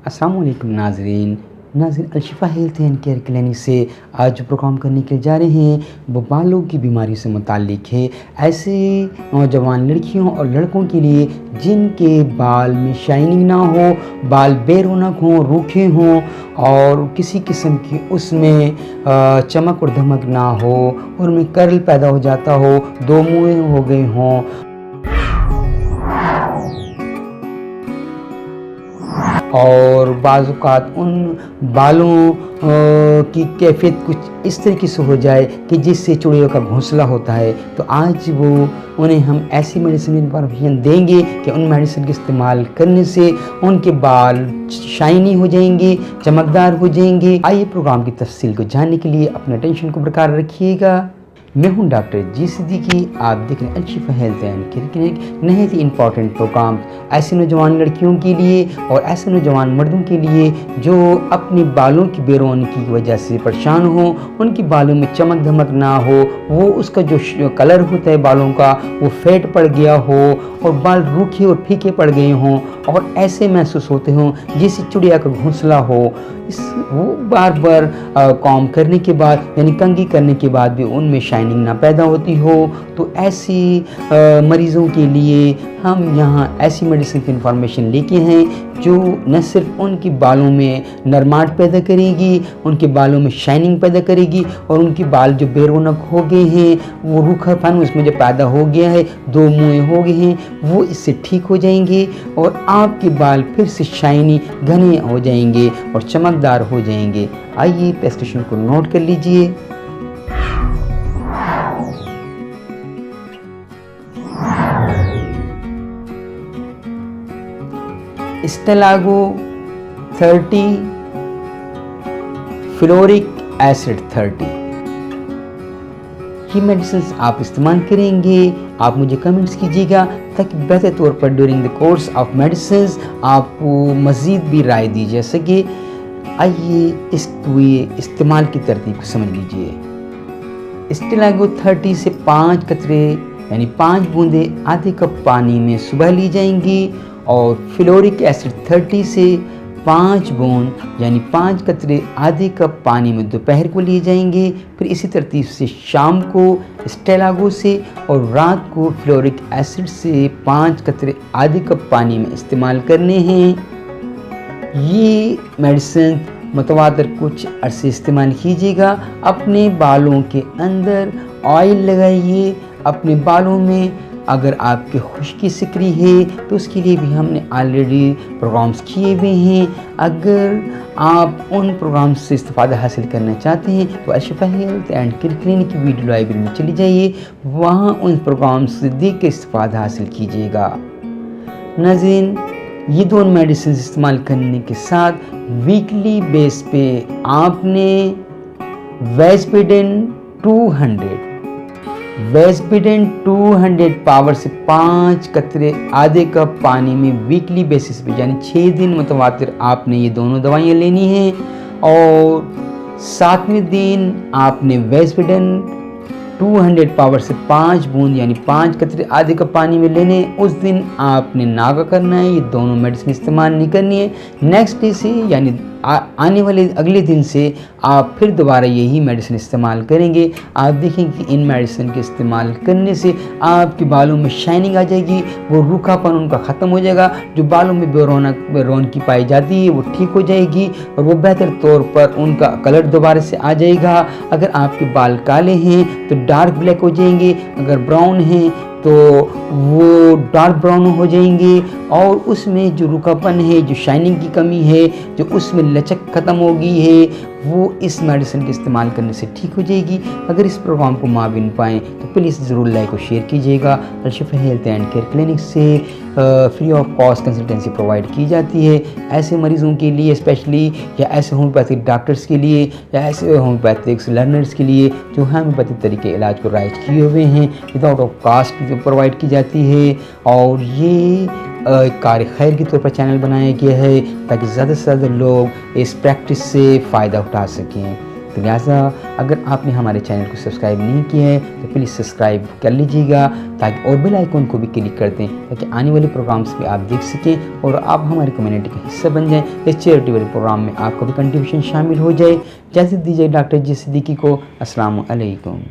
अस्सलाम वालेकुम नाज़रीन अलशिफ़ा हेल्थ एंड केयर क्लिनिक से आज जो प्रोग्राम करने के लिए जा रहे हैं वो बालों की बीमारी से मुताल्लिक है। ऐसे नौजवान लड़कियों और लड़कों के लिए जिनके बाल में शाइनिंग ना हो, बाल बेरौनक हों, रूखे हों और किसी किस्म की उसमें चमक और धमक ना हो और उनमें कर्ल पैदा हो जाता हो, दो मुँह हो गए हों और बाज़-औक़ात उन बालों की कैफ़ियत कुछ इस तरीके से हो जाए कि जिससे चुड़ैलों का घोंसला होता है। तो आज वो उन्हें हम ऐसी मेडिसिन इन्फॉर्मेशन देंगे कि उन मेडिसिन के इस्तेमाल करने से उनके बाल शाइनी हो जाएंगे, चमकदार हो जाएंगे। आइए प्रोग्राम की तफसील को जानने के लिए अपने अटेंशन को बरकरार रखिएगा। मैं हूं डॉक्टर जी सिद्दीकी। आप देख रहे हैं अलशिफ़ा हेल्थ एंड केयर क्लिनिक। नहायत ही इंपॉर्टेंट प्रोग्राम ऐसे नौजवान लड़कियों के लिए और ऐसे नौजवान मर्दों के लिए जो अपने बालों की बेरौनकी की वजह से परेशान हो, उनकी बालों में चमक धमक ना हो, वो उसका जो कलर होता है बालों का वो फेड पड़ गया हो और बाल रूखे और फीके पड़ गए हों और ऐसे महसूस होते हों जैसे चिड़िया का घोंसला हो। वो बार बार कॉम करने के बाद यानी कंघी करने के बाद भी उनमें शाइनिंग ना पैदा होती हो। तो ऐसी मरीज़ों के लिए हम यहाँ ऐसी मेडिसिन की इन्फॉर्मेशन लेके हैं जो न सिर्फ उनके बालों में नरमाट पैदा करेगी, उनके बालों में शाइनिंग पैदा करेगी और उनके बाल जो बेरौनक हो गए हैं, वो रूखापन उसमें जो पैदा हो गया है, दो मुँह हो गए हैं, वो इससे ठीक हो जाएंगे और आपके बाल फिर से शाइनी घने हो जाएंगे और चमकदार हो जाएंगे। आइए प्रेस्क्रिप्शन को नोट कर लीजिए। स्टेलागो 30, फ्लोरिक एसिड 30। ये मेडिसिन आप इस्तेमाल करेंगे। आप मुझे कमेंट्स कीजिएगा ताकि बेहतर तौर पर during the course of medicine आपको मज़ीद भी राय दी जा सके। आइए इसको इस्तेमाल की तरतीब को समझ लीजिए। स्टेलागो 30 से 5 कतरे यानी 5 बूंदे आधे कप पानी में सुबह ली जाएंगी और फ्लोरिक एसिड 30 से 5 बूंद यानी 5 कतरे आधे कप पानी में दोपहर को लिए जाएंगे। फिर इसी तरतीब से शाम को स्टेलागो से और रात को फ्लोरिक एसिड से 5 कतरे आधे कप पानी में इस्तेमाल करने हैं। ये मेडिसिन मुतवातर कुछ अरसे इस्तेमाल कीजिएगा। अपने बालों के अंदर ऑयल लगाइए। अपने बालों में अगर आपके खुश्की सिकरी है तो उसके लिए भी हमने ऑलरेडी प्रोग्राम्स किए हुए हैं। अगर आप उन प्रोग्राम्स से इस्तेफ़ादा हासिल करना चाहते हैं तो अलशिफ़ा हेल्थ एंड केयर क्लिनिक की वीडियो लाइब्रेरी में चली जाइए, वहाँ उन प्रोग्राम्स से देख के इस्तेफ़ादा हासिल कीजिएगा। नाज़रीन, ये दोनों मेडिसिन इस्तेमाल करने के साथ वीकली बेस पे आपने वेस्पिडेन 200 पावर से 5 कतरे आधे कप पानी में वीकली बेसिस पे यानी 6 दिन मुतवातिर आपने ये दोनों दवाइयाँ लेनी हैं और 7वें दिन आपने वेस्पिडेन 200 पावर से 5 बूंद यानी 5 कतरे आधे कप पानी में लेने। उस दिन आपने नागा करना है, ये दोनों मेडिसिन इस्तेमाल नहीं करनी है। नेक्स्ट डे से यानी आने वाले अगले दिन से आप फिर दोबारा यही मेडिसिन इस्तेमाल करेंगे। आप देखेंगे कि इन मेडिसिन के इस्तेमाल करने से आपके बालों में शाइनिंग आ जाएगी, वो रूखापन उनका ख़त्म हो जाएगा, जो बालों में बेरौनकी पाई जाती है वो ठीक हो जाएगी और वो बेहतर तौर पर उनका कलर दोबारा से आ जाएगा। अगर आपके बाल काले हैं तो डार्क ब्लैक हो जाएंगे, अगर ब्राउन हैं तो वो डार्क ब्राउन हो जाएंगे और उसमें जो रूखापन है, जो शाइनिंग की कमी है, जो उसमें लचक ख़त्म हो गई है, वो इस मेडिसिन के इस्तेमाल करने से ठीक हो जाएगी। अगर इस प्रोग्राम को माविन पाएँ तो प्लीज़ ज़रूर लाइक और शेयर कीजिएगा। अलशिफ़ा हेल्थ एंड केयर क्लिनिक से free of cost consultancy provide की जाती है ऐसे मरीज़ों के लिए स्पेशली, या ऐसे होम्योपैथिक डॉक्टर्स के लिए, या ऐसे होम्योपैथिक्स लर्नर्स के लिए जो होम्योपैथिक तरीके इलाज को राइट किए हुए हैं, विदाउट ऑफ कास्ट प्रोवाइड की जाती है। और ये कार्य खैर के तौर पर चैनल बनाया गया है ताकि ज़्यादा से ज़्यादा लोग इस प्रैक्टिस से फ़ायदा उठा सकें। तो लिहाजा अगर आपने हमारे चैनल को सब्सक्राइब नहीं किया है तो प्लीज़ सब्सक्राइब कर लीजिएगा, ताकि और बेल आइकन को भी क्लिक कर दें ताकि आने वाले प्रोग्राम्स भी आप देख सकें और आप हमारी कम्युनिटी का हिस्सा बन जाएं। इस चैरिटेबल प्रोग्राम में आपका भी कंट्रीब्यूशन शामिल हो जाए। इजाज़त दीजिए डॉक्टर जी सिद्दीकी को। अस्सलाम वालेकुम।